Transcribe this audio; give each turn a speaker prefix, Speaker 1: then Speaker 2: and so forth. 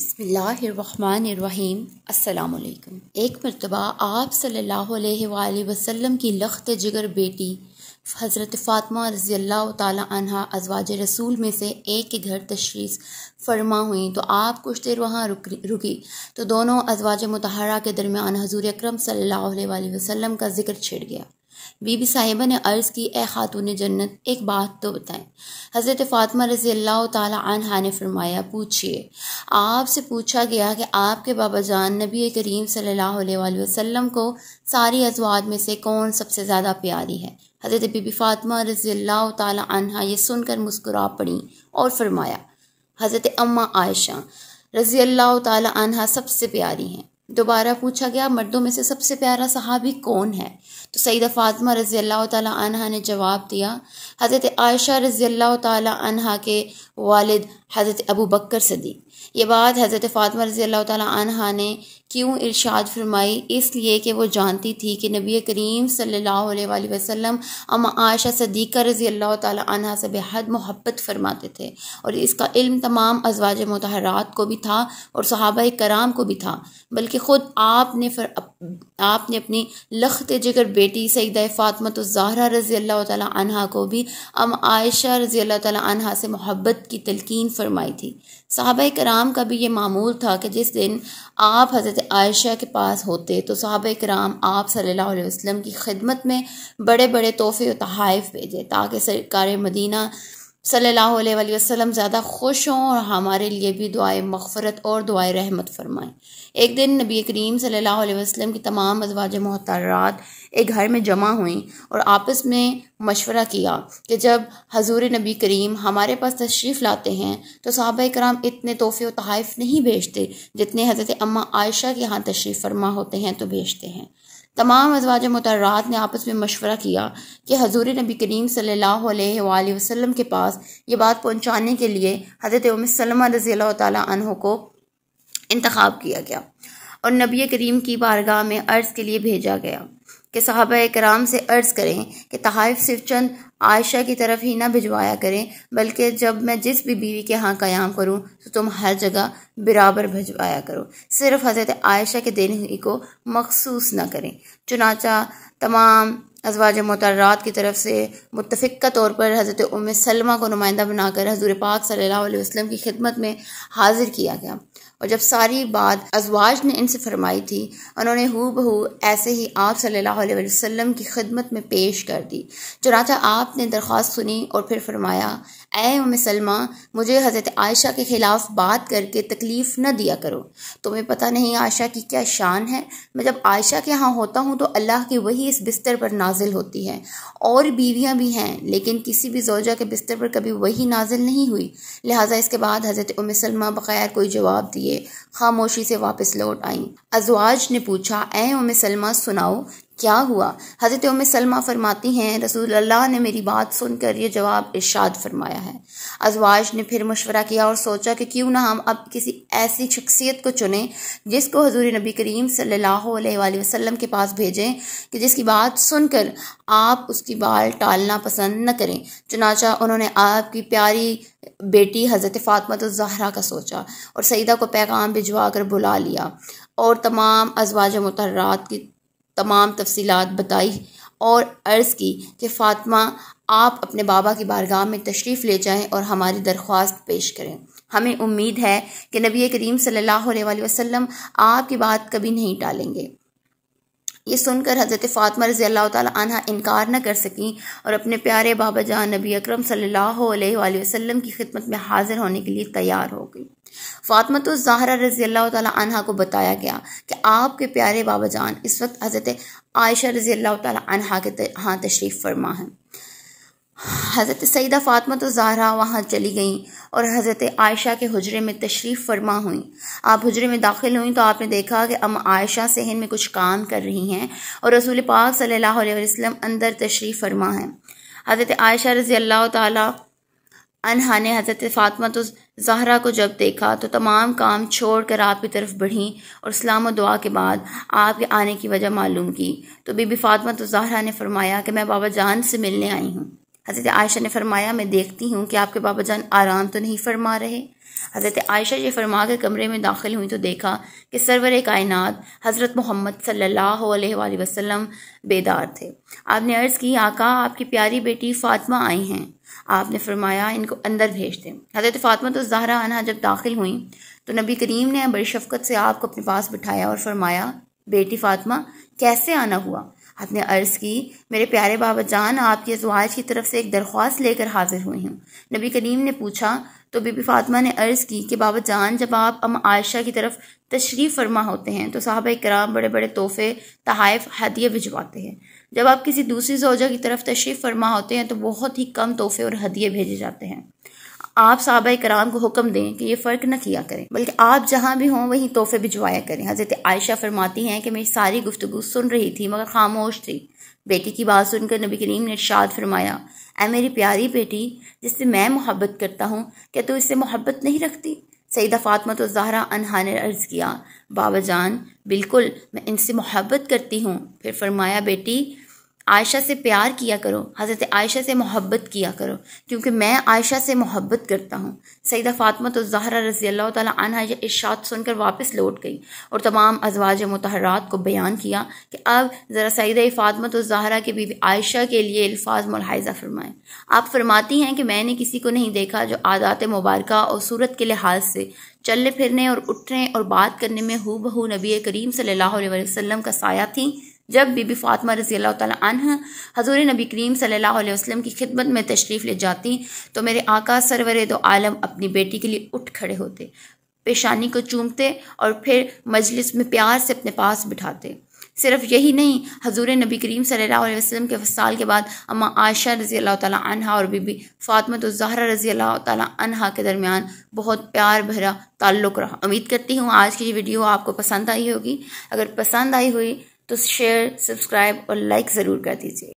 Speaker 1: बिस्मिल्लाहिर्रहमानिर्रहीम। अस्सलामुअलैकुम। एक मरतबा आप सल्लल्लाहु अलैहि वसल्लम की लख्त जिगर बेटी हज़रत फ़ातिमा रज़ियल्लाहु ताला अन्हा अज़वाज रसूल में से एक के घर तशरीफ़ फरमा हुई तो आप कुछ देर वहाँ रुकी तो दोनों अज़वाज मुतहरा के दरमियान हज़ूर अकरम सल्लल्लाहु अलैहि वसल्लम का जिक्र छिड़ गया। बीबी साहिबा ने अर्ज़ की, ए खातून जन्नत, एक बात तो बताएं। हज़रत फ़ातिमा रज़ियल्लाहु ताला अन्हा ने फरमाया, पूछिए। आपसे पूछा गया कि आपके बाबा जान नबी करीम सल्लल्लाहु अलैहि वसल्लम को सारी अज़वाज में से कौन सबसे ज़्यादा प्यारी है। हज़रत बीबी फ़ातिमा रज़ियल्लाहु ताला अन्हा ये सुनकर मुस्कुरा पड़ी और फरमाया, हज़रत अम्मा आयशा रज़ियल्लाहु ताला अन्हा सबसे प्यारी हैं। दोबारा पूछा गया, मर्दों में से सबसे प्यारा सहाबी कौन है? तो सईदा फ़ातिमा रज़ियल्लाहु ताला अन्हा ने जवाब दिया, हज़रत आयशा रज़ियल्लाहु ताला अन्हा के वालिद हज़रत अबू बकर सिद्दीक़। ये बात हज़रत फ़ातिमा रज़ियल्लाहु ताला अन्हा ने क्यों इरशाद फरमाई? इसलिए कि वो जानती थी कि नबी करीम सल्लल्लाहु अलैहि वसल्लम अम्मा आयशा सिद्दीक़ा रज़ियल्लाहु ताला अन्हा से बेहद मोहब्बत फरमाते थे और इसका इल्म तमाम अज़वाज मुतहरात को भी था और सहाबाए कराम को भी था, बल्कि ख़ुद आपने अपनी लख्त जिगर बेटी सईदा फ़ातिमा ज़हरा रज़ियल्लाहु ताला अन्हा को भी आयशा रज़ियल्लाहु ताला अन्हा से मोहब्बत की तलकीन फरमाई थी। सहाबाए कराम का भी ये मामूल था कि जिस दिन आप हज़रत आयशा के पास होते तो सहाबाए कराम आप सल्लल्लाहु अलैहि वसल्लम की खिदमत में बड़े बड़े तोहफ़े और तहाइफ भेजे ताकि सरकार मदीना सल्लल्लाहु अलैहि वसल्लम ज़्यादा खुश हों और हमारे लिए भी दुआए मग़फ़रत और दुआए रहमत फरमाएं। एक दिन नबी करीम सल्लल्लाहु अलैहि वसल्लम की तमाम अज़वाज मोहतरात एक घर में जमा हुई और आपस में मशवरा किया कि जब हजूर नबी करीम हमारे पास तशरीफ़ लाते हैं तो सहाबाए कराम इतने तोहफ़े और तहाइफ नहीं भेजते जितने हज़रत अम्मा आयशा के यहाँ तशरीफ़ फरमा होते हैं तो भेजते हैं। तमाम अज़वाज मुतहरात ने आपस में मशवरा किया कि हजूर नबी करीम सल्लल्लाहु अलैहि वसल्लम के पास ये बात पहुँचाने के लिए हज़रत उम्मे सलमा रज़ियल्लाहु ताला अन्हा को इंतखाब किया गया और नबी करीम की बारगाह में अर्ज़ के लिए भेजा गया कि सहाबाए कराम से अर्ज़ करें कि तहाइफ सिर्फ चंद आयशा की तरफ ही ना भिजवाया करें, बल्कि जब मैं जिस भी बीवी के यहाँ क़याम करूँ तो तुम हर जगह बराबर भिजवाया करो, सिर्फ हज़रत आयशा के देने ही को मखसूस ना करें। चुनाचा तमाम अज़वाज मुतहरात की तरफ से मुत्तफ़िक़ा तौर पर हज़रत उम्मे सलमा को नुमाइंदा बनाकर हज़ूर पाक सल्लल्लाहु अलैहि वसल्लम की खिदमत में हाजिर किया गया और जब सारी बात अज़वाज ने इनसे फरमाई थी उन्होंने हूबहू ऐसे ही आप सल्लल्लाहु अलैहि वसल्लम की खिदमत में पेश कर दी। चुनांचे आपने दरख्वास्त सुनी और फिर फरमाया, ऐ उम्मे सलमा, मुझे हज़रत आयशा के ख़िलाफ़ बात करके तकलीफ़ न दिया करो। तुम्हें पता नहीं आयशा की क्या शान है। मैं जब आयशा के यहाँ होता हूँ तो अल्लाह की वही इस बिस्तर पर नाजिल होती है। और बीवियाँ भी हैं लेकिन किसी भी ज़ौजा के बिस्तर पर कभी वही नाजिल नहीं हुई। लिहाजा इसके बाद हज़रत उम्मे सलमा बग़ैर कोई जवाब दिए खामोशी से वापस लौट आईं। अज़वाज ने पूछा, ऐ उम्मे सलमा, सुनाओ क्या हुआ? हज़रत उम्मे सलमा फरमाती हैं, रसूल अल्लाह ने मेरी बात सुनकर ये जवाब इरशाद फरमाया है। अज़वाज ने फिर मशवरा किया और सोचा कि क्यों ना हम अब किसी ऐसी शख्सियत को चुनें जिसको हजूर नबी करीम सल्लल्लाहु अलैहि वसल्लम के पास भेजें कि जिसकी बात सुनकर आप उसकी बाल टालना पसंद न करें। चुनाचा उन्होंने आपकी प्यारी बेटी हज़रत फ़ातिमा ज़हरा का सोचा और सईदा को पैगाम भिजवा कर बुला लिया और तमाम अज़वाज मुतहरात की तमाम तफसीलात बताई और अर्ज़ की कि फ़ातिमा, आप अपने बाबा की बारगाह में तशरीफ़ ले जाएं और हमारी दरख्वास्त पेश करें। हमें उम्मीद है कि नबी करीम सल्लल्लाहु अलैहि वसल्लम आपकी बात कभी नहीं टालेंगे। ये सुनकर हज़रत फ़ातिमा रज़ियल्लाहु ताला अन्हा इनकार न कर सकीं और अपने प्यारे बाबा जान नबी अकरम सल्लल्लाहु अलैहि वसल्लम की खिदमत में हाजिर होने के लिए तैयार हो गई। फ़ातिमा ज़हरा रज़ियल्लाहु ताला अन्हा को बताया गया कि आपके प्यारे बाबा जान इस वक्त हज़रत आयशा रज़ियल्लाहु ताला अन्हा के यहाँ तशरीफ़ फरमा है। हज़रत सईदा फ़ातिमा ज़हरा वहाँ चली गईं और हज़रत आयशा के हुजरे में तशरीफ़ फरमा हुई। आप हुजरे में दाखिल हुई तो आपने देखा कि अम्मा आयशा सहन में कुछ काम कर रही हैं और रसूल पाक सल्लल्लाहु अलैहि वसल्लम अंदर तशरीफ़ फरमा है। हज़रत आयशा रज़ियल्लाहु ताला अन्हा ने हज़रत फ़ातिमा ज़हरा को जब देखा तो तमाम काम छोड़कर आपकी तरफ बढ़ी और सलाम और दुआ के बाद आपके आने की वजह मालूम की तो बीबी फ़ातिमा ज़हरा ने फरमाया कि मैं बाबा जान से मिलने आई हूँ। हज़रत आयशा ने फरमाया, मैं देखती हूँ कि आपके बाबा जान आराम तो नहीं फरमा रहे। हज़रत आयशा ये फरमा कर कमरे में दाखिल हुई तो देखा कि सरवर कायनात हज़रत मोहम्मद सल्लल्लाहु अलैहि वसल्लम बेदार थे। आपने अर्ज़ की, आका आपकी प्यारी बेटी फ़ातिमा आई हैं। आपने फरमाया इनको अंदर भेज दें। हज़रत फ़ातिमा तो ज़हरा अन्हा जब दाखिल हुई तो नबी करीम ने बड़ी शफ़क़त से आपको अपने पास बिठाया और फरमाया, बेटी फ़ातिमा कैसे आना हुआ? आपने अर्ज़ की, मेरे प्यारे बाबा जान आपकी अज़वाज की तरफ से एक दरख्वास्त लेकर हाजिर हुई हूँ। नबी करीम ने पूछा तो बीबी फ़ातिमा ने अर्ज़ की कि बाबा जान जब आप अम्मा आयशा की तरफ तशरीफ़ फरमा होते हैं तो साहबा किराम बड़े बड़े तोहफ़े तहाइफ हदिये भिजवाते हैं। जब आप किसी दूसरी ज़ौजा की तरफ तशरीफ़ फरमा होते हैं तो बहुत ही कम तोहफ़े और हदिये भेजे जाते हैं। आप साहबा कराम को हुक्म दें कि ये फ़र्क न किया करें, बल्कि आप जहाँ भी हों वहीं तोहफ़े भिजवाया करें। हज़रत आयशा फरमाती हैं कि मेरी सारी गुफ्तगू सुन रही थी मगर खामोश थी। बेटी की बात सुनकर नबी करीम ने इरशाद फरमाया, ऐ मेरी प्यारी बेटी, जिससे मैं मोहब्बत करता हूँ क्या तू इससे मोहब्बत नहीं रखती? सईदा फ़ातिमा तो ज़हरा अन्हा ने अर्ज़ किया, बाबा जान बिल्कुल मैं इनसे मोहब्बत करती हूँ। फिर फरमाया, बेटी आयशा से प्यार किया करो, हज़रत आयशा से मोहब्बत किया करो, क्योंकि मैं आयशा से मोहब्बत करता हूँ। सईदा फ़ातिमा तो ज़हरा रज़ी अल्लाह तआला अन्हा ये इरशाद सुनकर वापस लौट गई और तमाम अज़वाज मुतहरात को बयान किया कि अब ज़रा सईदा फ़ातिमा तो ज़हरा की बीवी आयशा के लिए अल्फाज मुलाहिज़ा फरमाएँ। आप फरमाती हैं कि मैंने किसी को नहीं देखा जो आदात मुबारका और सूरत के लिहाज से चलने फिरने और उठने और बात करने में हूबहू नबी करीम सल्लल्लाहु अलैहि वसल्लम का साया थी। जब बीबी फ़ातिमा रज़ी अल्लाह तआला अन्हा हज़ूर नबी करीम सल्लल्लाहु अलैहि वसल्लम की खिदमत में तशरीफ़ ले जाती तो मेरे आका सरवर दो आलम अपनी बेटी के लिए उठ खड़े होते, पेशानी को चूमते और फिर मजलिस में प्यार से अपने पास बिठाते। सिर्फ यही नहीं, हज़ूर नबी करीम सल्लल्लाहु अलैहि वसल्लम के वसाल के बाद अम्मा आयशा रज़ी अल्लाह तआला अन्हा और बीबी फ़ातिमा तो ज़हरा रज़ी अल्लाह तआला अन्हा के दरमियान बहुत प्यार भरा ताल्लुक़ रहा। उम्मीद करती हूँ आज की ये वीडियो आपको पसंद आई होगी। अगर पसंद आई हुई तो शेयर, सब्सक्राइब और लाइक ज़रूर कर दीजिए।